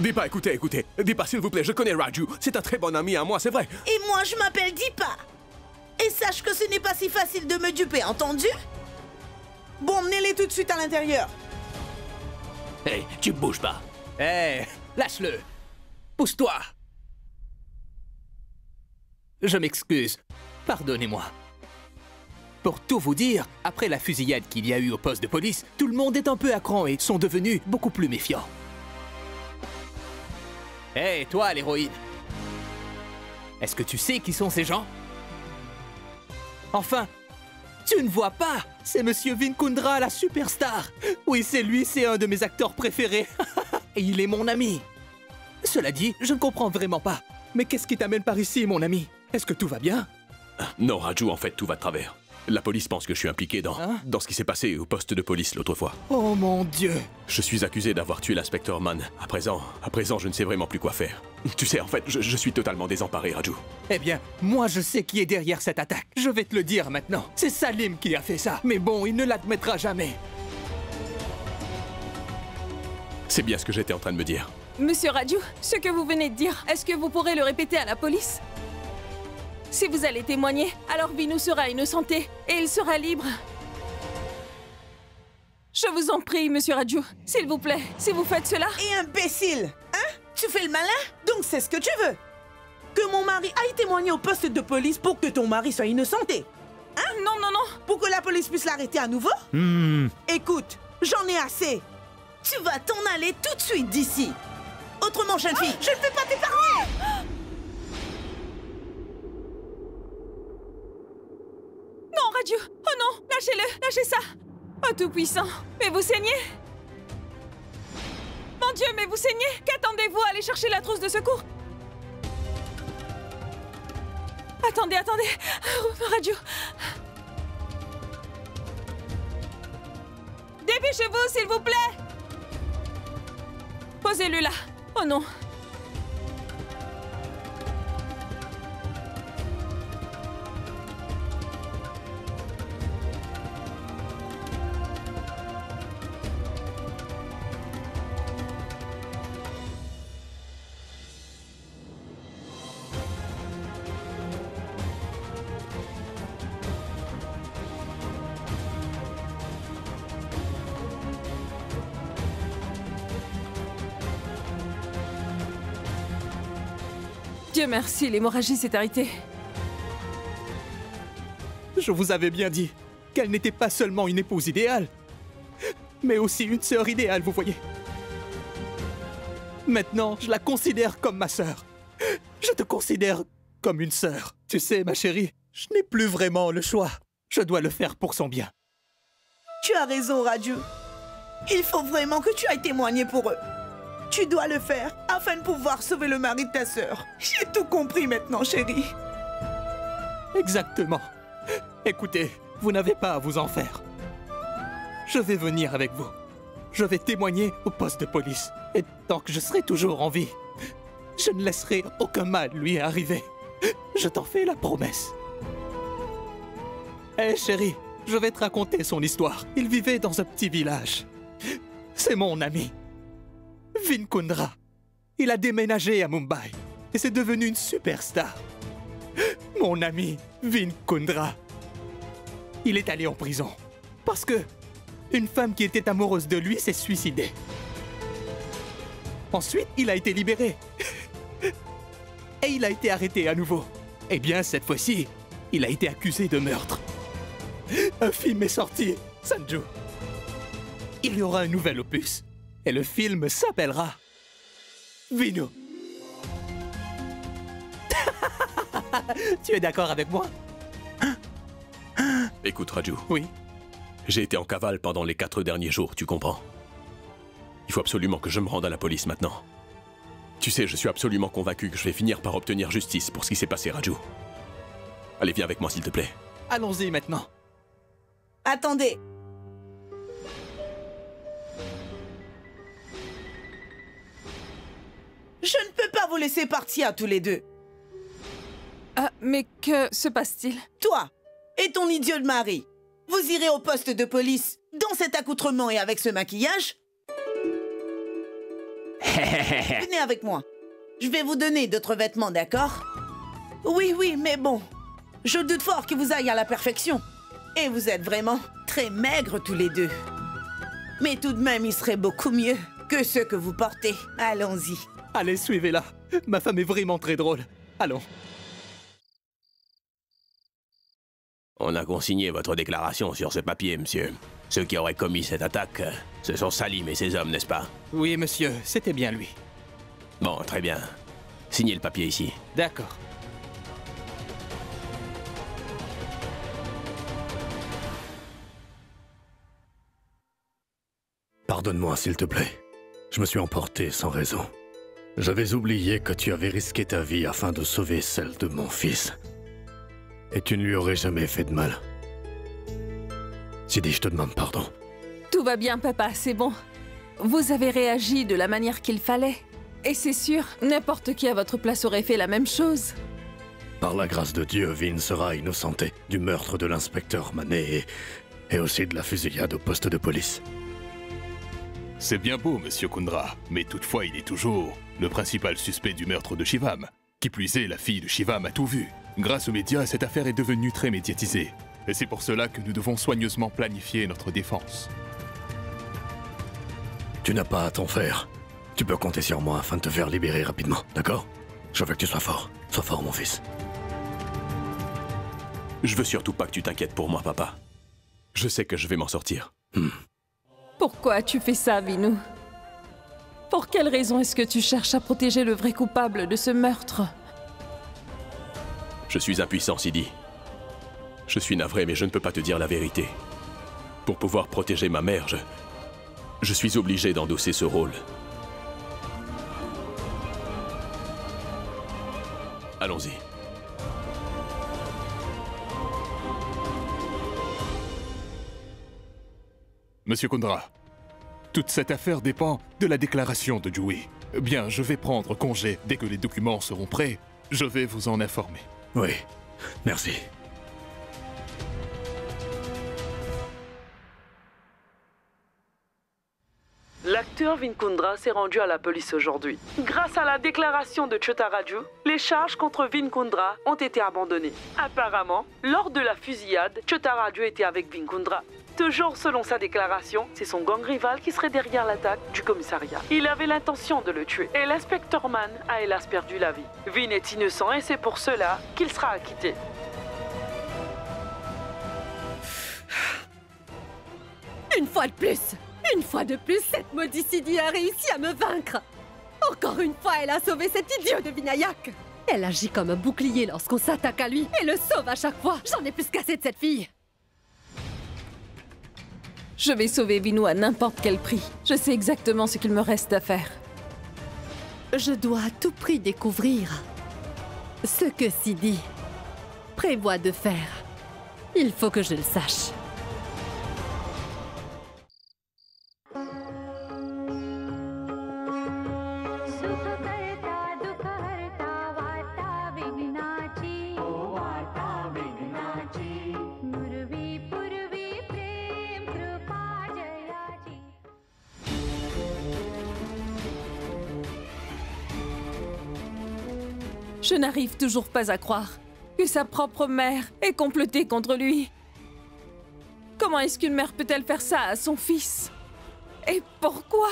Deepa, écoutez. Deepa, s'il vous plaît, je connais Raju. C'est un très bon ami à moi, c'est vrai. Et moi, je m'appelle Deepa. Et sache que ce n'est pas si facile de me duper, entendu? Bon, emmenez-les tout de suite à l'intérieur. Hey, tu bouges pas. Hey, lâche-le. Pousse-toi. Je m'excuse. Pardonnez-moi. Pour tout vous dire, après la fusillade qu'il y a eu au poste de police, tout le monde est un peu à cran et sont devenus beaucoup plus méfiants. Hey, toi, l'héroïne. Est-ce que tu sais qui sont ces gens? Enfin, tu ne vois pas? C'est Monsieur Vinkundra, la superstar. Oui, c'est lui, c'est un de mes acteurs préférés. Et il est mon ami. Cela dit, je ne comprends vraiment pas. Mais qu'est-ce qui t'amène par ici, mon ami? Est-ce que tout va bien? Non, Raju, en fait, tout va de travers. La police pense que je suis impliqué dans ce qui s'est passé au poste de police l'autre fois. Oh mon Dieu! Je suis accusé d'avoir tué l'inspecteur Mann. À présent, je ne sais vraiment plus quoi faire. Tu sais, en fait, je suis totalement désemparé, Raju. Eh bien, moi je sais qui est derrière cette attaque. Je vais te le dire maintenant. C'est Salim qui a fait ça. Mais bon, il ne l'admettra jamais. C'est bien ce que j'étais en train de me dire. Monsieur Raju, ce que vous venez de dire, est-ce que vous pourrez le répéter à la police? Si vous allez témoigner, alors Vinu sera innocenté et il sera libre. Je vous en prie, Monsieur Raju, s'il vous plaît, si vous faites cela... Et imbécile, hein? Tu fais le malin? Donc c'est ce que tu veux? Que mon mari aille témoigner au poste de police pour que ton mari soit innocenté? Hein? Non, non, non! Pour que la police puisse l'arrêter à nouveau? Écoute, j'en ai assez. Tu vas t'en aller tout de suite d'ici. Autrement, jeune fille, je ne peux pas t'épargner! Non, Raju! Oh non! Lâchez-le! Lâchez ça! Oh Tout-Puissant! Mais vous saignez? Mon Dieu, mais vous saignez? Qu'attendez-vous? Allez chercher la trousse de secours! Attendez! Raju! Dépêchez-vous, s'il vous plaît! Posez-le là! Oh non! Dieu merci, l'hémorragie s'est arrêtée. Je vous avais bien dit qu'elle n'était pas seulement une épouse idéale, mais aussi une sœur idéale, vous voyez. Maintenant, je la considère comme ma sœur. Je te considère comme une sœur. Tu sais, ma chérie, je n'ai plus vraiment le choix. Je dois le faire pour son bien. Tu as raison, Raju. Il faut vraiment que tu ailles témoigner pour eux. Tu dois le faire afin de pouvoir sauver le mari de ta sœur. J'ai tout compris maintenant, chérie. Exactement. Écoutez, vous n'avez pas à vous en faire. Je vais venir avec vous. Je vais témoigner au poste de police. Et tant que je serai toujours en vie, je ne laisserai aucun mal lui arriver. Je t'en fais la promesse. Hé, chérie, je vais te raconter son histoire. Il vivait dans un petit village. C'est mon ami. Vinkundra. Il a déménagé à Mumbai et c'est devenu une superstar. Mon ami Vinkundra. Il est allé en prison parce que une femme qui était amoureuse de lui s'est suicidée. Ensuite, il a été libéré. Et il a été arrêté à nouveau. Eh bien, cette fois-ci, il a été accusé de meurtre. Un film est sorti, Sanju. Il y aura un nouvel opus. Et le film s'appellera Vinu. Tu es d'accord avec moi? Écoute, Raju. Oui. J'ai été en cavale pendant les 4 derniers jours, tu comprends? Il faut absolument que je me rende à la police maintenant. Tu sais, je suis absolument convaincu que je vais finir par obtenir justice pour ce qui s'est passé, Raju. Allez, viens avec moi, s'il te plaît. Allons-y maintenant. Attendez. Je ne peux pas vous laisser partir tous les deux. Ah, mais que se passe-t-il? Toi et ton idiot de mari, vous irez au poste de police dans cet accoutrement et avec ce maquillage? Venez avec moi. Je vais vous donner d'autres vêtements, d'accord? Oui, oui, mais bon. Je doute fort que vous ayez à la perfection. Et vous êtes vraiment très maigres tous les deux. Mais tout de même, il serait beaucoup mieux que ceux que vous portez. Allons-y. Allez, suivez-la. Ma femme est vraiment très drôle. Allons. On a consigné votre déclaration sur ce papier, monsieur. Ceux qui auraient commis cette attaque, ce sont Salim et ses hommes, n'est-ce pas? Oui, monsieur, c'était bien lui. Bon, très bien. Signez le papier ici. D'accord. Pardonne-moi, s'il te plaît. Je me suis emporté sans raison. J'avais oublié que tu avais risqué ta vie afin de sauver celle de mon fils. Et tu ne lui aurais jamais fait de mal. Sidi, je te demande pardon. Tout va bien, papa, c'est bon. Vous avez réagi de la manière qu'il fallait. Et c'est sûr, n'importe qui à votre place aurait fait la même chose. Par la grâce de Dieu, Vin sera innocenté du meurtre de l'inspecteur Manet et aussi de la fusillade au poste de police. C'est bien beau, monsieur Kundra, mais toutefois il est toujours le principal suspect du meurtre de Shivam. Qui plus est, la fille de Shivam a tout vu. Grâce aux médias, cette affaire est devenue très médiatisée. Et c'est pour cela que nous devons soigneusement planifier notre défense. Tu n'as pas à t'en faire. Tu peux compter sur moi afin de te faire libérer rapidement, d'accord? Je veux que tu sois fort. Sois fort, mon fils. Je veux surtout pas que tu t'inquiètes pour moi, papa. Je sais que je vais m'en sortir. Pourquoi tu fais ça, Vinou? Pour quelle raison est-ce que tu cherches à protéger le vrai coupable de ce meurtre? Je suis impuissant, Sidi. Je suis navré, mais je ne peux pas te dire la vérité. Pour pouvoir protéger ma mère, je suis obligé d'endosser ce rôle. Allons-y. Monsieur Kundra, toute cette affaire dépend de la déclaration de Dewey. Bien, je vais prendre congé. Dès que les documents seront prêts, je vais vous en informer. Oui, merci. L'acteur Vin Kundra s'est rendu à la police aujourd'hui. Grâce à la déclaration de Chota Raju, les charges contre Vin Kundra ont été abandonnées. Apparemment, lors de la fusillade, Chota Raju était avec Vin Kundra. Toujours selon sa déclaration, c'est son gang rival qui serait derrière l'attaque du commissariat. Il avait l'intention de le tuer et l'inspecteur Mann a hélas perdu la vie. Vin est innocent et c'est pour cela qu'il sera acquitté. Une fois de plus, cette maudite Sidi a réussi à me vaincre. Encore une fois, elle a sauvé cet idiot de Vinayak. Elle agit comme un bouclier lorsqu'on s'attaque à lui et le sauve à chaque fois. J'en ai plus qu'assez de cette fille. Je vais sauver Vinou à n'importe quel prix. Je sais exactement ce qu'il me reste à faire. Je dois à tout prix découvrir ce que Sidi prévoit de faire. Il faut que je le sache. Je n'arrive toujours pas à croire que sa propre mère ait comploté contre lui. Comment est-ce qu'une mère peut-elle faire ça à son fils? Et pourquoi?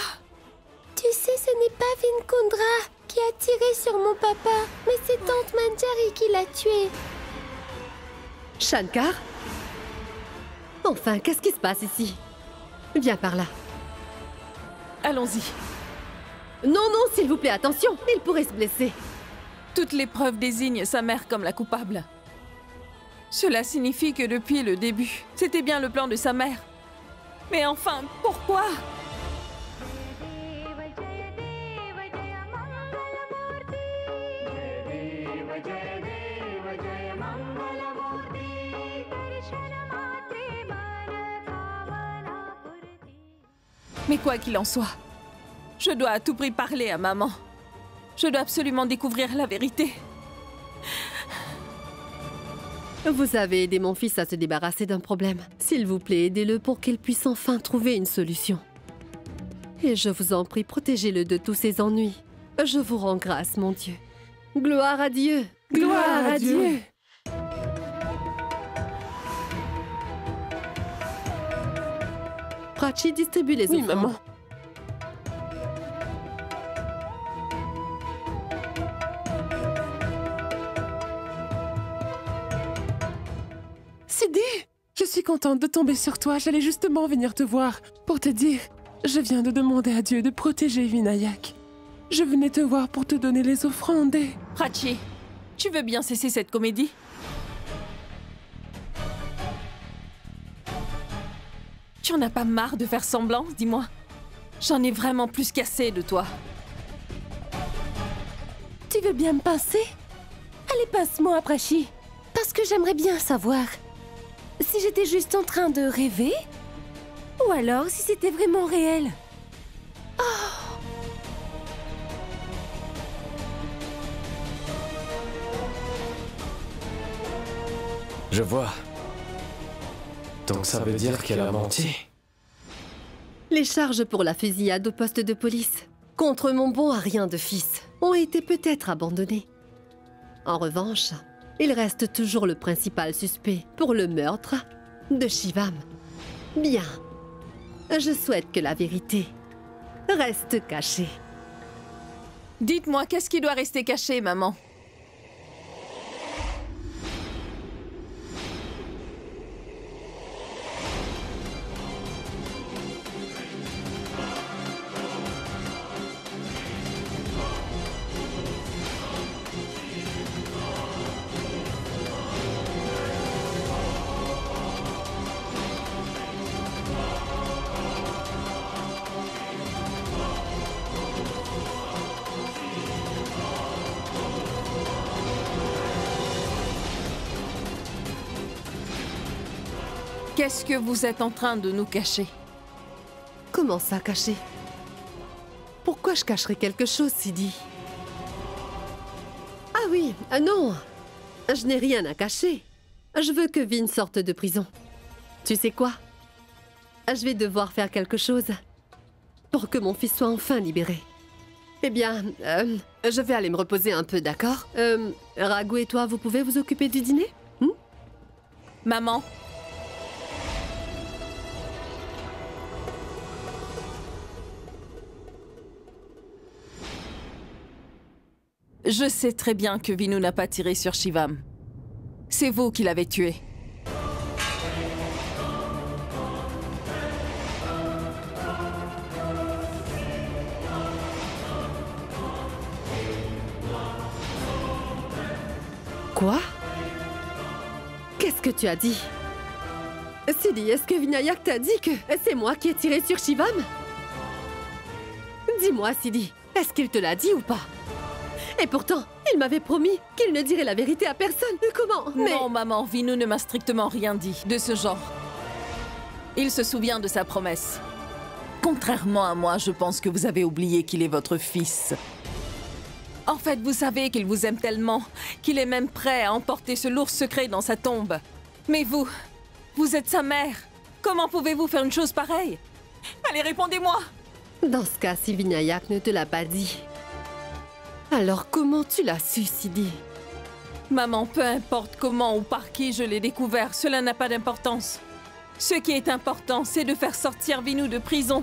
Tu sais, ce n'est pas Vin Kundra qui a tiré sur mon papa, mais c'est Tante Manjari qui l'a tué. Shankar? Enfin, qu'est-ce qui se passe ici? Viens par là. Allons-y. Non, non, s'il vous plaît, attention, il pourrait se blesser. Toutes les preuves désignent sa mère comme la coupable. Cela signifie que depuis le début, c'était bien le plan de sa mère. Mais enfin, pourquoi? Mais quoi qu'il en soit, je dois à tout prix parler à maman. Je dois absolument découvrir la vérité. Vous avez aidé mon fils à se débarrasser d'un problème. S'il vous plaît, aidez-le pour qu'il puisse enfin trouver une solution. Et je vous en prie, protégez-le de tous ses ennuis. Je vous rends grâce, mon Dieu. Gloire à Dieu. Gloire à Dieu. Prachi distribue les offrandes. Oui, maman. Sidi, je suis contente de tomber sur toi. J'allais justement venir te voir pour te dire, je viens de demander à Dieu de protéger Vinayak. Je venais te voir pour te donner les offrandes et... Prachi, tu veux bien cesser cette comédie? Tu en as pas marre de faire semblant, dis-moi? J'en ai vraiment plus qu'assez de toi. Tu veux bien me pincer? Allez, pince-moi, Prachi. Parce que j'aimerais bien savoir si j'étais juste en train de rêver ou alors si c'était vraiment réel. Je vois. Donc ça veut dire qu'elle a menti. Les charges pour la fusillade au poste de police contre mon bon à rien de fils ont été peut-être abandonnées. En revanche, il reste toujours le principal suspect pour le meurtre de Shivam. Bien. Je souhaite que la vérité reste cachée. Dites-moi, qu'est-ce qui doit rester caché, maman? Qu'est-ce que vous êtes en train de nous cacher? Comment ça, cacher? Pourquoi je cacherais quelque chose, Sidi? Ah oui, non. Je n'ai rien à cacher. Je veux que Vin sorte de prison. Tu sais quoi? Je vais devoir faire quelque chose pour que mon fils soit enfin libéré. Eh bien, je vais aller me reposer un peu, d'accord? Raghu et toi, vous pouvez vous occuper du dîner? Maman? Je sais très bien que Vinu n'a pas tiré sur Shivam. C'est vous qui l'avez tué. Quoi? Qu'est-ce que tu as dit? Sidi, est-ce que Vinayak t'a dit que c'est moi qui ai tiré sur Shivam? Dis-moi, Sidi, est-ce qu'il te l'a dit ou pas? Et pourtant, il m'avait promis qu'il ne dirait la vérité à personne. Comment? Mais... Non, maman, Vinu ne m'a strictement rien dit de ce genre. Il se souvient de sa promesse. Contrairement à moi, je pense que vous avez oublié qu'il est votre fils. En fait, vous savez qu'il vous aime tellement qu'il est même prêt à emporter ce lourd secret dans sa tombe. Mais vous êtes sa mère. Comment pouvez-vous faire une chose pareille? Allez, répondez-moi! Dans ce cas, si Vinayak ne te l'a pas dit, alors comment tu l'as su, Sidi? Maman, peu importe comment ou par qui je l'ai découvert, cela n'a pas d'importance. Ce qui est important, c'est de faire sortir Vinu de prison.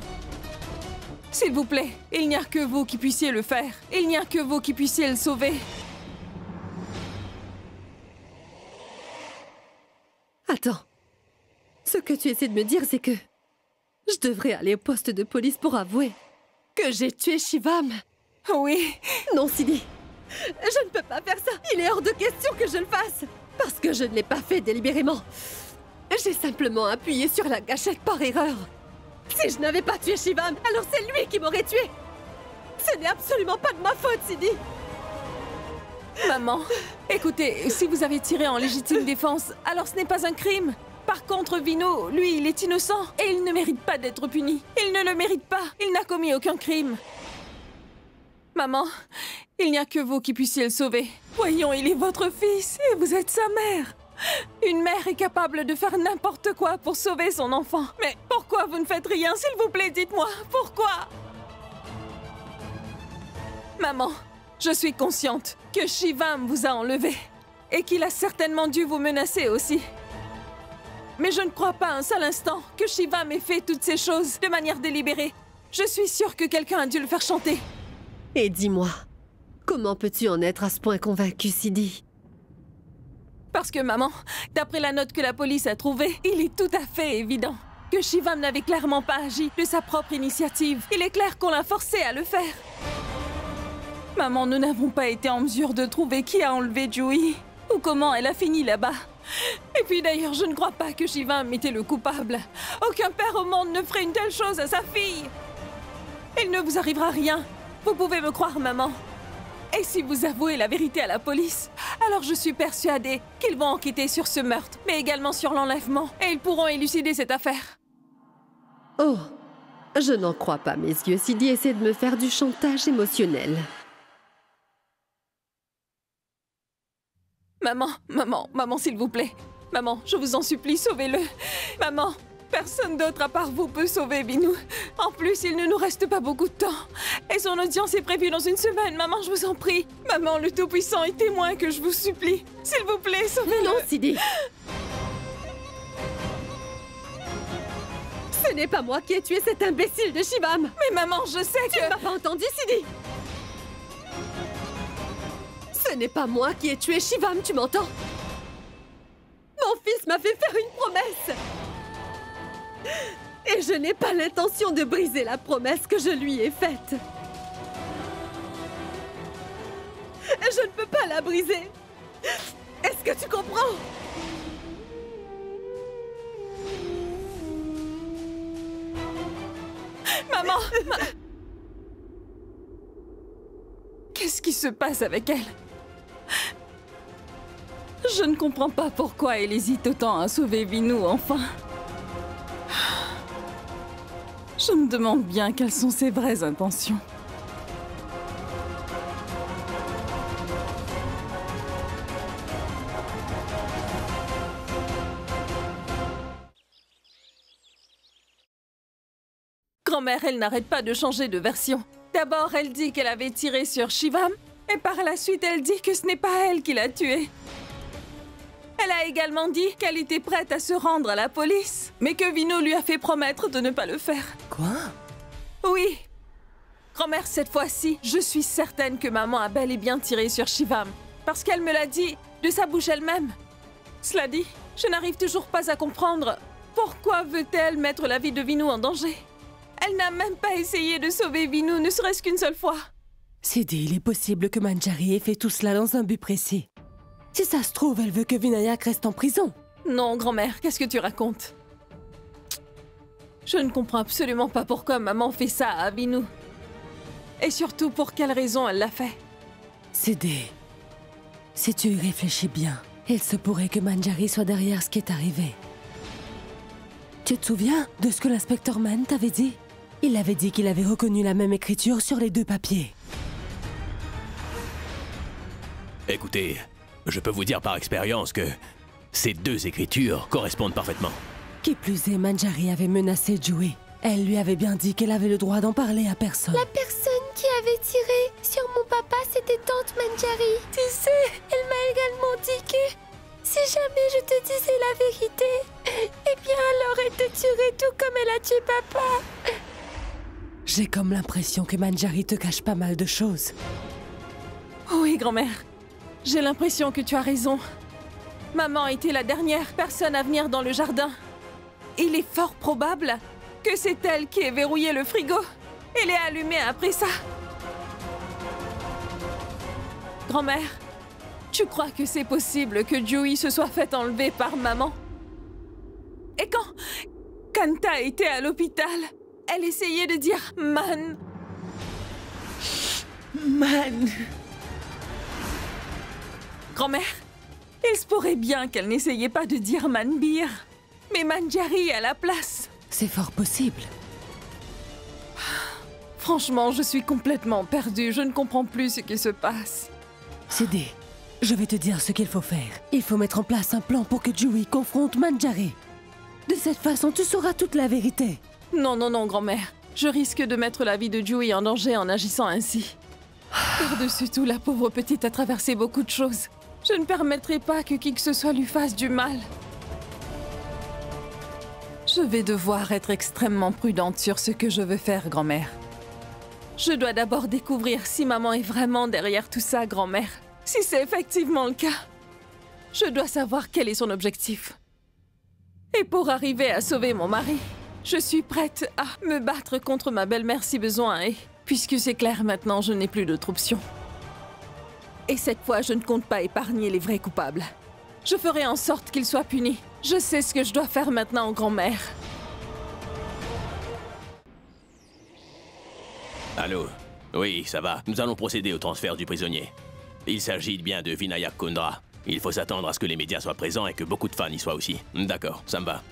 S'il vous plaît, il n'y a que vous qui puissiez le faire. Il n'y a que vous qui puissiez le sauver. Attends. Ce que tu essaies de me dire, c'est que je devrais aller au poste de police pour avouer que j'ai tué Shivam. Oui. Non, Sidi. Je ne peux pas faire ça. Il est hors de question que je le fasse. Parce que je ne l'ai pas fait délibérément. J'ai simplement appuyé sur la gâchette par erreur. Si je n'avais pas tué Shivam, alors c'est lui qui m'aurait tué. Ce n'est absolument pas de ma faute, Sidi. Maman, écoutez, si vous avez tiré en légitime défense, alors ce n'est pas un crime. Par contre, Vinu, lui, il est innocent et il ne mérite pas d'être puni. Il ne le mérite pas. Il n'a commis aucun crime. Maman, il n'y a que vous qui puissiez le sauver. Voyons, il est votre fils et vous êtes sa mère. Une mère est capable de faire n'importe quoi pour sauver son enfant. Mais pourquoi vous ne faites rien, s'il vous plaît, dites-moi, pourquoi? Maman, je suis consciente que Shivam vous a enlevé et qu'il a certainement dû vous menacer aussi. Mais je ne crois pas un seul instant que Shivam ait fait toutes ces choses de manière délibérée. Je suis sûre que quelqu'un a dû le faire chanter. Et dis-moi, comment peux-tu en être à ce point convaincu, Sidi? Parce que maman, d'après la note que la police a trouvée, il est tout à fait évident que Shivam n'avait clairement pas agi de sa propre initiative. Il est clair qu'on l'a forcé à le faire. Maman, nous n'avons pas été en mesure de trouver qui a enlevé Juhi ou comment elle a fini là-bas. Et puis d'ailleurs, je ne crois pas que Shivam était le coupable. Aucun père au monde ne ferait une telle chose à sa fille. Il ne vous arrivera rien. Vous pouvez me croire, maman. Et si vous avouez la vérité à la police, alors je suis persuadée qu'ils vont enquêter sur ce meurtre, mais également sur l'enlèvement, et ils pourront élucider cette affaire. Oh, je n'en crois pas, mes yeux. Sidi essaie de me faire du chantage émotionnel. Maman, s'il vous plaît. Maman, je vous en supplie, sauvez-le. Maman, personne d'autre à part vous peut sauver Vinou. En plus, il ne nous reste pas beaucoup de temps. Et son audience est prévue dans une semaine. Maman, je vous en prie. Maman, le Tout-Puissant est témoin que je vous supplie. S'il vous plaît, sauvez-le. Non, Sidi. Ce n'est pas moi qui ai tué cet imbécile de Shivam. Mais maman, je sais que... Tu ne m'as pas entendu, Sidi. Ce n'est pas moi qui ai tué Shivam, tu m'entends? Mon fils m'a fait faire une promesse. Et je n'ai pas l'intention de briser la promesse que je lui ai faite. Je ne peux pas la briser. Est-ce que tu comprends? Maman! Qu'est-ce qui se passe avec elle? Je ne comprends pas pourquoi elle hésite autant à sauver Vinou, enfin. Je me demande bien quelles sont ses vraies intentions. Grand-mère, elle n'arrête pas de changer de version. D'abord, elle dit qu'elle avait tiré sur Shivam, et par la suite, elle dit que ce n'est pas elle qui l'a tué. Elle a également dit qu'elle était prête à se rendre à la police, mais que Vinou lui a fait promettre de ne pas le faire. Quoi? Oui. Grand-mère, cette fois-ci, je suis certaine que maman a bel et bien tiré sur Shivam, parce qu'elle me l'a dit de sa bouche elle-même. Cela dit, je n'arrive toujours pas à comprendre pourquoi veut-elle mettre la vie de Vinou en danger. Elle n'a même pas essayé de sauver Vinou, ne serait-ce qu'une seule fois. Sidi, il est possible que Manjari ait fait tout cela dans un but précis. Si ça se trouve, elle veut que Vinayak reste en prison. Non, grand-mère, qu'est-ce que tu racontes? Je ne comprends absolument pas pourquoi maman fait ça à Vinou. Et surtout, pour quelle raison elle l'a fait. Sidi, si tu y réfléchis bien, il se pourrait que Manjari soit derrière ce qui est arrivé. Tu te souviens de ce que l'inspecteur Mann t'avait dit? Il avait dit qu'il avait reconnu la même écriture sur les deux papiers. Écoutez, je peux vous dire par expérience que ces deux écritures correspondent parfaitement. Qui plus est, Manjari avait menacé Juhi. Elle lui avait bien dit qu'elle avait le droit d'en parler à personne. La personne qui avait tiré sur mon papa, c'était Tante Manjari. Tu sais, elle m'a également dit que si jamais je te disais la vérité, eh bien alors elle te tuerait tout comme elle a tué papa. J'ai comme l'impression que Manjari te cache pas mal de choses. Oui, grand-mère. J'ai l'impression que tu as raison. Maman était la dernière personne à venir dans le jardin. Il est fort probable que c'est elle qui ait verrouillé le frigo et l'ait allumé après ça. Grand-mère, tu crois que c'est possible que Juhi se soit fait enlever par maman? Et quand Kanta était à l'hôpital, elle essayait de dire « Man ». Man. Grand-mère, il se pourrait bien qu'elle n'essayait pas de dire Manbir, mais Manjari à la place. C'est fort possible. Franchement, je suis complètement perdue. Je ne comprends plus ce qui se passe. Sidi, je vais te dire ce qu'il faut faire. Il faut mettre en place un plan pour que Juhi confronte Manjari. De cette façon, tu sauras toute la vérité. Non, non, non, grand-mère. Je risque de mettre la vie de Juhi en danger en agissant ainsi. Par-dessus tout, la pauvre petite a traversé beaucoup de choses. Je ne permettrai pas que qui que ce soit lui fasse du mal. Je vais devoir être extrêmement prudente sur ce que je veux faire, grand-mère. Je dois d'abord découvrir si maman est vraiment derrière tout ça, grand-mère. Si c'est effectivement le cas, je dois savoir quel est son objectif. Et pour arriver à sauver mon mari, je suis prête à me battre contre ma belle-mère si besoin. Et puisque c'est clair maintenant, je n'ai plus d'autre option. Et cette fois, je ne compte pas épargner les vrais coupables. Je ferai en sorte qu'ils soient punis. Je sais ce que je dois faire maintenant, grand-mère. Allô? Oui, ça va. Nous allons procéder au transfert du prisonnier. Il s'agit bien de Vinayak Kundra. Il faut s'attendre à ce que les médias soient présents et que beaucoup de fans y soient aussi. D'accord, ça me va.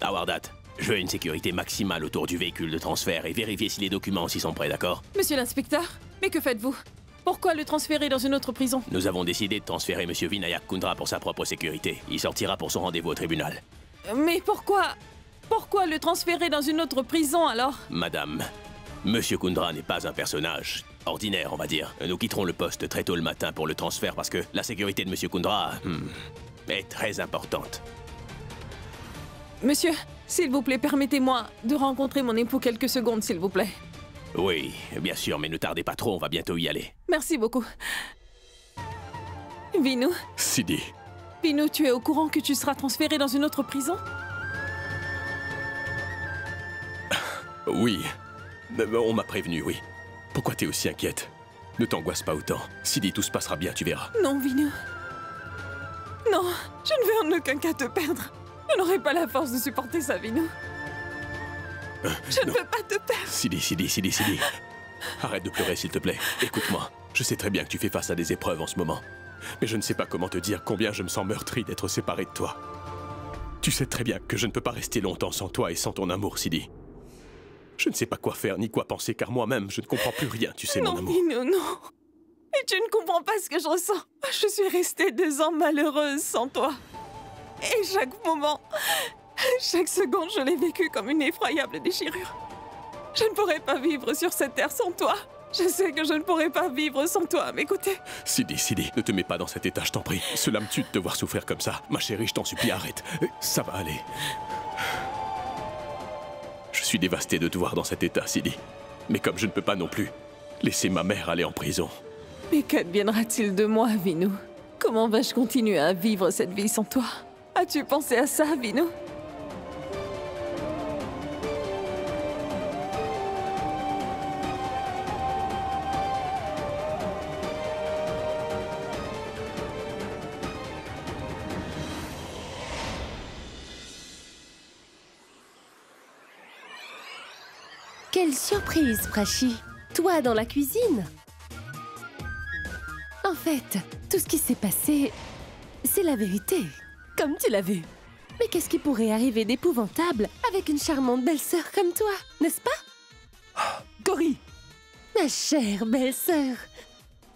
Awardat, je veux une sécurité maximale autour du véhicule de transfert et vérifier si les documents aussi sont prêts, d'accord? Monsieur l'inspecteur, mais que faites-vous? Pourquoi le transférer dans une autre prison? Nous avons décidé de transférer Monsieur Vinayak Kundra pour sa propre sécurité. Il sortira pour son rendez-vous au tribunal. Mais pourquoi le transférer dans une autre prison alors? Madame, Monsieur Kundra n'est pas un personnage ordinaire, on va dire. Nous quitterons le poste très tôt le matin pour le transfert parce que la sécurité de Monsieur Kundra est très importante. Monsieur, s'il vous plaît, permettez-moi de rencontrer mon époux quelques secondes, s'il vous plaît. Oui, bien sûr, mais ne tardez pas trop, on va bientôt y aller. Merci beaucoup. Vinu? Sidi. Vinu, tu es au courant que tu seras transféré dans une autre prison? Oui. On m'a prévenu, oui. Pourquoi t'es aussi inquiète? Ne t'angoisse pas autant. Sidi, tout se passera bien, tu verras. Non, Vinu. Non, je ne veux en aucun cas te perdre. Je n'aurai pas la force de supporter ça, Vinu. Je ne veux pas te perdre. Sidi. Arrête de pleurer, s'il te plaît. Écoute-moi. Je sais très bien que tu fais face à des épreuves en ce moment. Mais je ne sais pas comment te dire combien je me sens meurtri d'être séparé de toi. Tu sais très bien que je ne peux pas rester longtemps sans toi et sans ton amour, Sidi. Je ne sais pas quoi faire ni quoi penser, car moi-même, je ne comprends plus rien, tu sais, mon amour. Non, non. Et tu ne comprends pas ce que je ressens. Je suis restée 2 ans malheureuse sans toi. Et chaque moment, chaque seconde, je l'ai vécu comme une effroyable déchirure. Je ne pourrais pas vivre sur cette terre sans toi. Je sais que je ne pourrais pas vivre sans toi, m'écoutez. Sidi, ne te mets pas dans cet état, je t'en prie. Cela me tue de te voir souffrir comme ça. Ma chérie, je t'en supplie, arrête. Ça va aller. Je suis dévasté de te voir dans cet état, Sidi. Mais comme je ne peux pas non plus laisser ma mère aller en prison. Mais qu'adviendra-t-il de moi, Vinu? Comment vais-je continuer à vivre cette vie sans toi? As-tu pensé à ça, Vinu? Quelle surprise, Prachi! Toi dans la cuisine? En fait, tout ce qui s'est passé, c'est la vérité, comme tu l'as vu. Mais qu'est-ce qui pourrait arriver d'épouvantable avec une charmante belle-sœur comme toi, n'est-ce pas? Cory! Ma chère belle-sœur,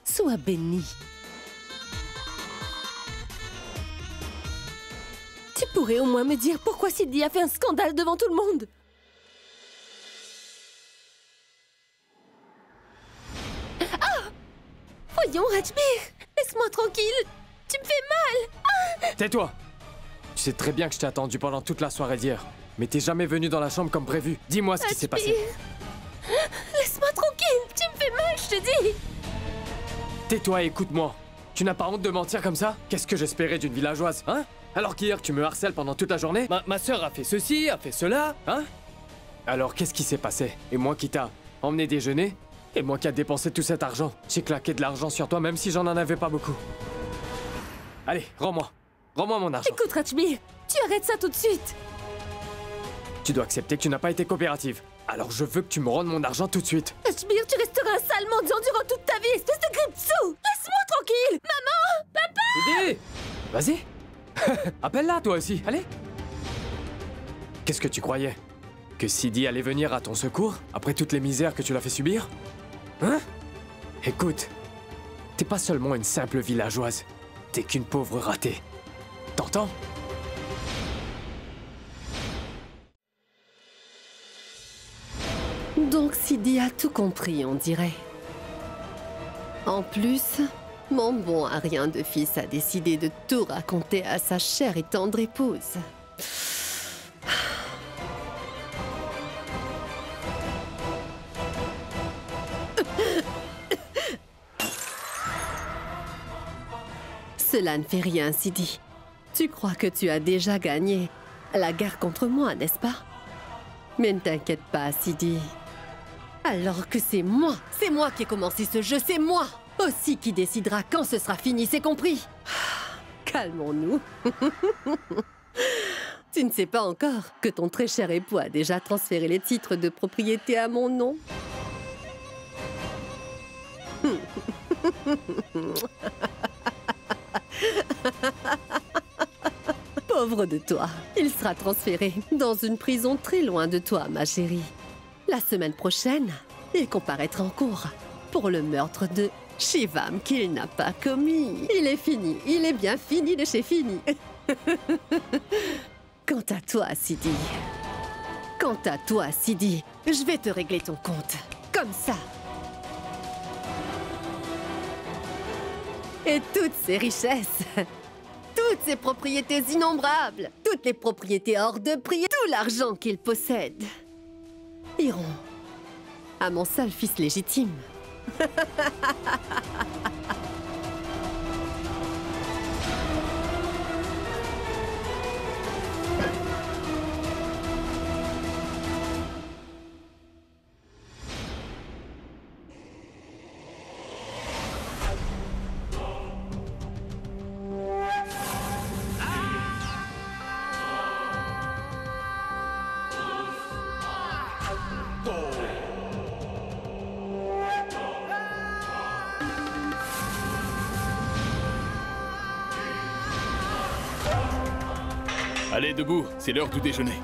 sois bénie. Tu pourrais au moins me dire pourquoi Sidi a fait un scandale devant tout le monde? Voyons, Rajbir, laisse-moi tranquille. Tu me fais mal. Tais-toi. Tu sais très bien que je t'ai attendu pendant toute la soirée d'hier. Mais t'es jamais venu dans la chambre comme prévu. Dis-moi ce qui s'est passé. Laisse-moi tranquille. Tu me fais mal, je te dis. Tais-toi et écoute-moi. Tu n'as pas honte de mentir comme ça? Qu'est-ce que j'espérais d'une villageoise, hein? Alors qu'hier, tu me harcèles pendant toute la journée? Ma sœur a fait ceci, a fait cela, hein? Alors qu'est-ce qui s'est passé? Et moi qui t'a emmené déjeuner? Et moi qui a dépensé tout cet argent? J'ai claqué de l'argent sur toi même si j'en avais pas beaucoup. Allez, rends-moi. Rends-moi mon argent. Écoute, Rajbir, tu arrêtes ça tout de suite. Tu dois accepter que tu n'as pas été coopérative. Alors je veux que tu me rendes mon argent tout de suite. Rajbir, tu resteras un sale mendiant durant toute ta vie, espèce de grippe-sous. Laisse-moi tranquille. Maman, papa. Sidi, vas-y. Appelle-la toi aussi, allez. Qu'est-ce que tu croyais? Que Sidi allait venir à ton secours après toutes les misères que tu l'as fait subir? Hein? Écoute, t'es pas seulement une simple villageoise, t'es qu'une pauvre ratée. T'entends? Donc Sidi a tout compris, on dirait. En plus, mon bon à rien de fils a décidé de tout raconter à sa chère et tendre épouse. Cela ne fait rien, Sidi. Tu crois que tu as déjà gagné la guerre contre moi, n'est-ce pas? Mais ne t'inquiète pas, Sidi. Alors que c'est moi qui ai commencé ce jeu, c'est moi aussi qui décidera quand ce sera fini, c'est compris? Calmons-nous. Tu ne sais pas encore que ton très cher époux a déjà transféré les titres de propriété à mon nom? Pauvre de toi, il sera transféré dans une prison très loin de toi, ma chérie. La semaine prochaine, il comparaîtra en cour pour le meurtre de Shivam qu'il n'a pas commis. Il est fini, il est bien fini de chez fini. Quant à toi, Sidi, je vais te régler ton compte, comme ça. Et toutes ces richesses, toutes ces propriétés innombrables, toutes les propriétés hors de prix, tout l'argent qu'il possède, iront à mon seul fils légitime. Allez, debout, c'est l'heure du déjeuner.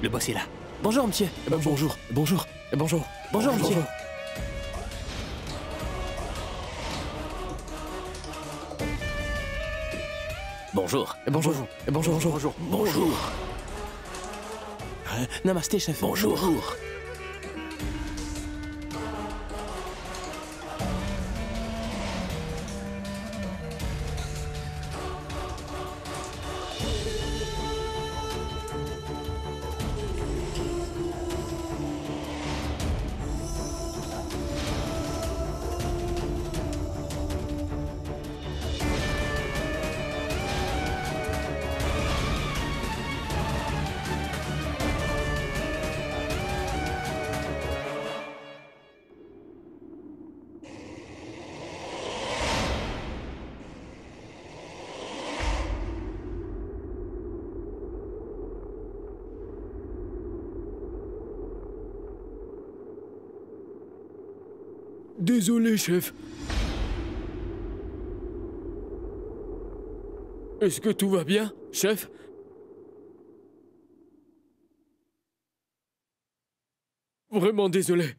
Le boss est là. Bonjour, monsieur. Bonjour. Bonjour, monsieur. Bonjour. Bonjour. Namasté, chef. Bonjour. Désolé, chef. Est-ce que tout va bien, chef? Vraiment désolé.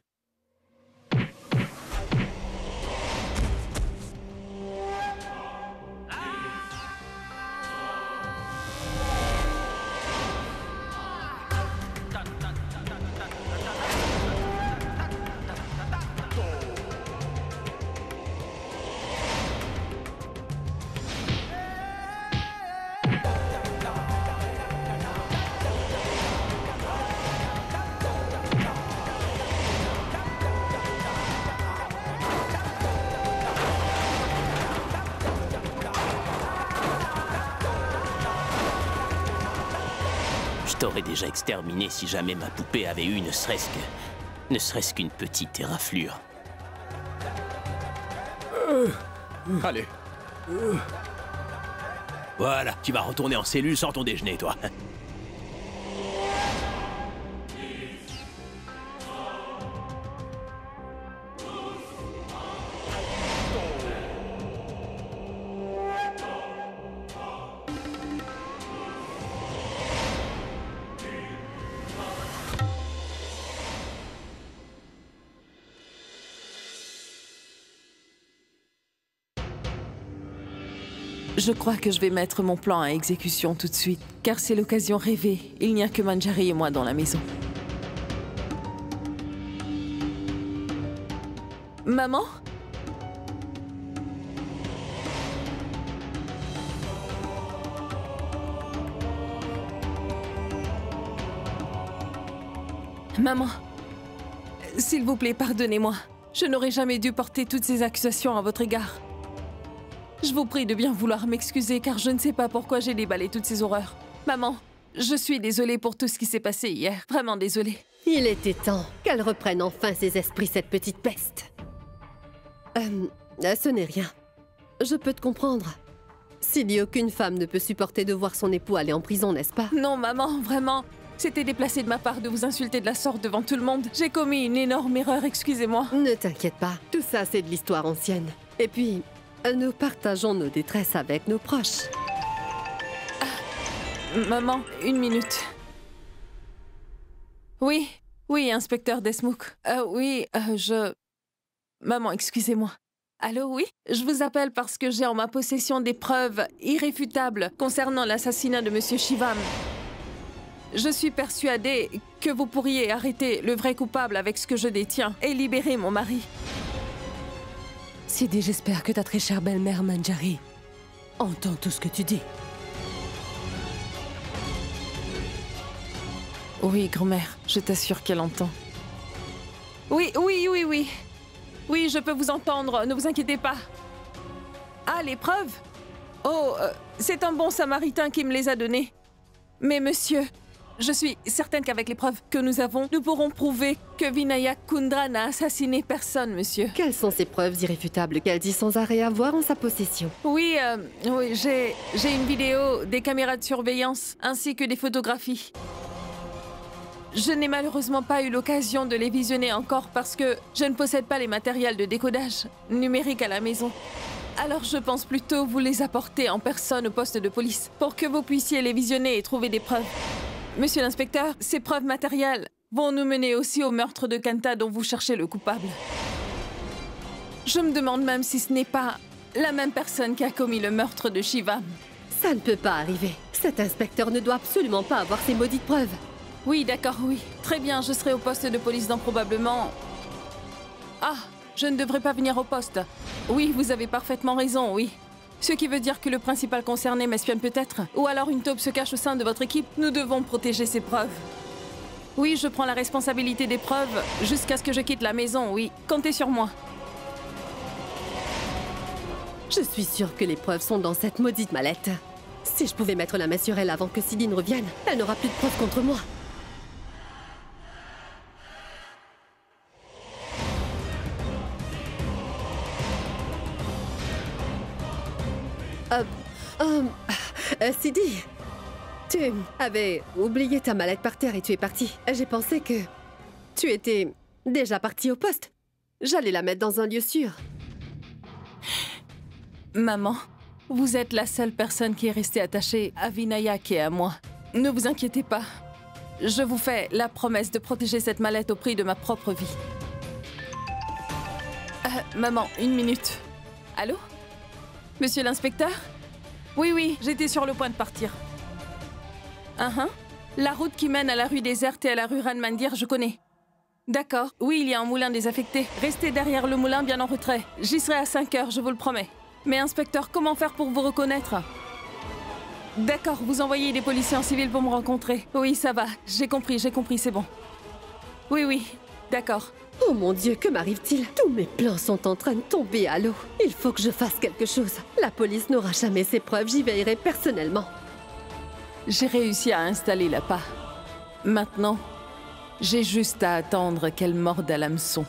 Je t'aurais déjà exterminé si jamais ma poupée avait eu ne serait-ce qu'une petite éraflure. Allez. Voilà, tu vas retourner en cellule sans ton déjeuner, toi. Je crois que je vais mettre mon plan à exécution tout de suite, car c'est l'occasion rêvée. Il n'y a que Manjari et moi dans la maison. Maman? Maman, s'il vous plaît, pardonnez-moi. Je n'aurais jamais dû porter toutes ces accusations à votre égard. Je vous prie de bien vouloir m'excuser car je ne sais pas pourquoi j'ai déballé toutes ces horreurs. Maman, je suis désolée pour tout ce qui s'est passé hier. Vraiment désolée. Il était temps qu'elle reprenne enfin ses esprits, cette petite peste. Ce n'est rien. Je peux te comprendre. Sidi, aucune femme ne peut supporter de voir son époux aller en prison, n'est-ce pas? Non, maman, vraiment. C'était déplacé de ma part de vous insulter de la sorte devant tout le monde. J'ai commis une énorme erreur, excusez-moi. Ne t'inquiète pas. Tout ça, c'est de l'histoire ancienne. Et puis, nous partageons nos détresses avec nos proches. Maman, une minute. Oui, inspecteur Desmouk. Maman, excusez-moi. Allô, oui? Je vous appelle parce que j'ai en ma possession des preuves irréfutables concernant l'assassinat de Monsieur Shivam. Je suis persuadée que vous pourriez arrêter le vrai coupable avec ce que je détiens et libérer mon mari. Sidi, j'espère que ta très chère belle-mère Manjari entend tout ce que tu dis. Oui, grand-mère, je t'assure qu'elle entend. Oui. Oui, je peux vous entendre, ne vous inquiétez pas. Ah, les preuves? Oh, c'est un bon samaritain qui me les a données. Mais monsieur, je suis certaine qu'avec les preuves que nous avons, nous pourrons prouver que Vinayak Kundra n'a assassiné personne, monsieur. Quelles sont ces preuves irréfutables qu'elle dit sans arrêt avoir en sa possession? Oui, j'ai une vidéo, des caméras de surveillance, ainsi que des photographies. Je n'ai malheureusement pas eu l'occasion de les visionner encore parce que je ne possède pas les matériels de décodage numérique à la maison. Alors je pense plutôt vous les apporter en personne au poste de police pour que vous puissiez les visionner et trouver des preuves. Monsieur l'inspecteur, ces preuves matérielles vont nous mener aussi au meurtre de Kanta dont vous cherchez le coupable. Je me demande même si ce n'est pas la même personne qui a commis le meurtre de Shivam. Ça ne peut pas arriver. Cet inspecteur ne doit absolument pas avoir ces maudites preuves. Oui, d'accord, oui. Très bien, je serai au poste de police dans probablement... Ah, je ne devrais pas venir au poste. Oui, vous avez parfaitement raison, oui. Ce qui veut dire que le principal concerné m'espionne peut-être. Ou alors une taupe se cache au sein de votre équipe. Nous devons protéger ces preuves. Oui, je prends la responsabilité des preuves jusqu'à ce que je quitte la maison, oui. Comptez sur moi. Je suis sûre que les preuves sont dans cette maudite mallette. Si je pouvais mettre la main sur elle avant que Sidi ne revienne, elle n'aura plus de preuves contre moi. Sidi, tu avais oublié ta mallette par terre et tu es parti. J'ai pensé que tu étais déjà parti au poste. J'allais la mettre dans un lieu sûr. Maman, vous êtes la seule personne qui est restée attachée à Vinayak et à moi. Ne vous inquiétez pas. Je vous fais la promesse de protéger cette mallette au prix de ma propre vie. Maman, une minute. Allô? Monsieur l'inspecteur? Oui, j'étais sur le point de partir. La route qui mène à la rue déserte et à la rue Ranmandir, je connais. D'accord. Oui, il y a un moulin désaffecté. Restez derrière le moulin, bien en retrait. J'y serai à 5 heures, je vous le promets. Mais inspecteur, comment faire pour vous reconnaître? D'accord, vous envoyez des policiers en civil pour me rencontrer. Oui, ça va. J'ai compris, c'est bon. Oui, d'accord. Oh mon Dieu, que m'arrive-t-il? Tous mes plans sont en train de tomber à l'eau. Il faut que je fasse quelque chose. La police n'aura jamais ces preuves, j'y veillerai personnellement. J'ai réussi à installer l'appât. Maintenant, j'ai juste à attendre qu'elle morde à l'hameçon.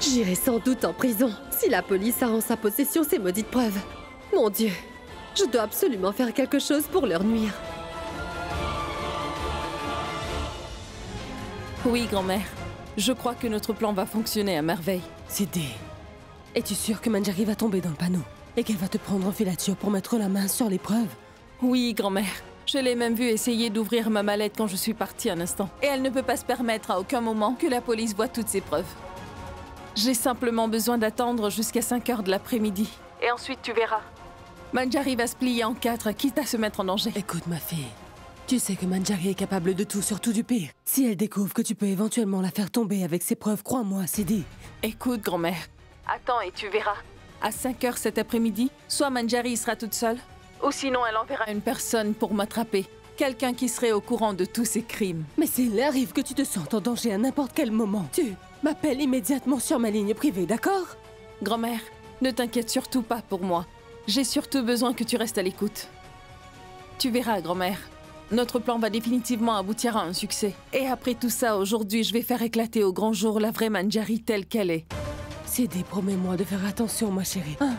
J'irai sans doute en prison si la police a en sa possession ces maudites preuves. Mon Dieu, je dois absolument faire quelque chose pour leur nuire. Oui, grand-mère. Je crois que notre plan va fonctionner à merveille. Sidé, es-tu sûre que Manjari va tomber dans le panneau et qu'elle va te prendre en filature pour mettre la main sur les preuves? Oui, grand-mère. Je l'ai même vue essayer d'ouvrir ma mallette quand je suis partie un instant. Et elle ne peut pas se permettre à aucun moment que la police voit toutes ces preuves. J'ai simplement besoin d'attendre jusqu'à 5 heures de l'après-midi. Et ensuite, tu verras. Manjari va se plier en 4, quitte à se mettre en danger. Écoute, ma fille. Tu sais que Manjari est capable de tout, surtout du pire. Si elle découvre que tu peux éventuellement la faire tomber avec ses preuves, crois-moi, Sidé. Écoute, grand-mère. Attends et tu verras. À 5 heures cet après-midi, soit Manjari sera toute seule, ou sinon elle enverra une personne pour m'attraper. Quelqu'un qui serait au courant de tous ces crimes. Mais s'il arrive que tu te sentes en danger à n'importe quel moment, tu m'appelles immédiatement sur ma ligne privée, d'accord? Grand-mère, ne t'inquiète surtout pas pour moi. J'ai surtout besoin que tu restes à l'écoute. Tu verras, grand-mère. Notre plan va définitivement aboutir à un succès. Et après tout ça, aujourd'hui, je vais faire éclater au grand jour la vraie Manjari telle qu'elle est. Sidé, promets-moi de faire attention, ma chérie. Hein?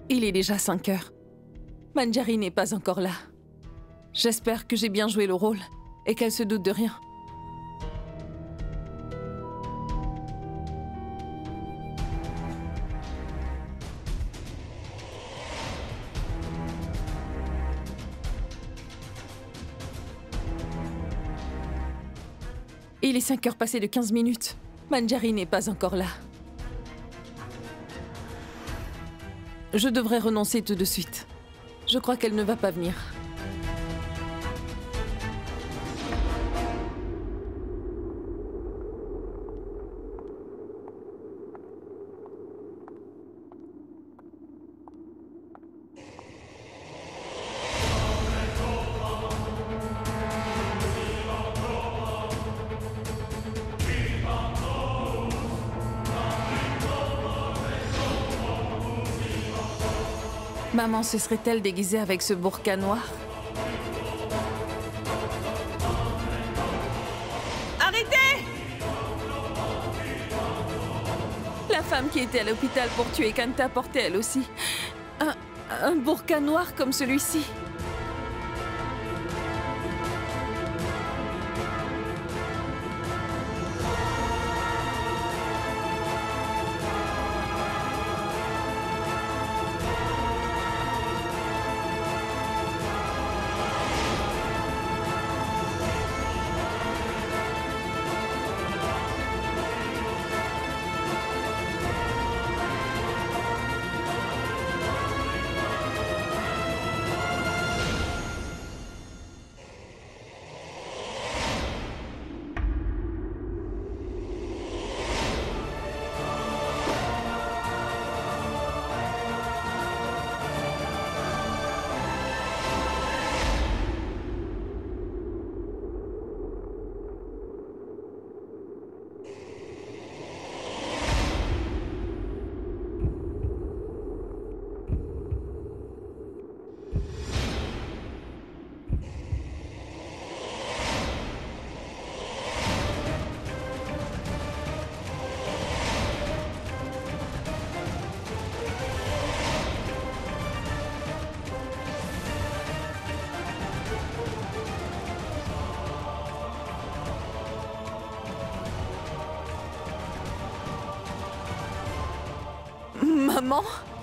Il est déjà 5 heures. Manjari n'est pas encore là. J'espère que j'ai bien joué le rôle et qu'elle se doute de rien. Il est 5 heures passées de 15 minutes. Manjari n'est pas encore là. Je devrais renoncer tout de suite. Je crois qu'elle ne va pas venir. Maman se serait-elle déguisée avec ce burqa noir? Arrêtez! La femme qui était à l'hôpital pour tuer Kanta portait elle aussi un burqa noir comme celui-ci. Maman?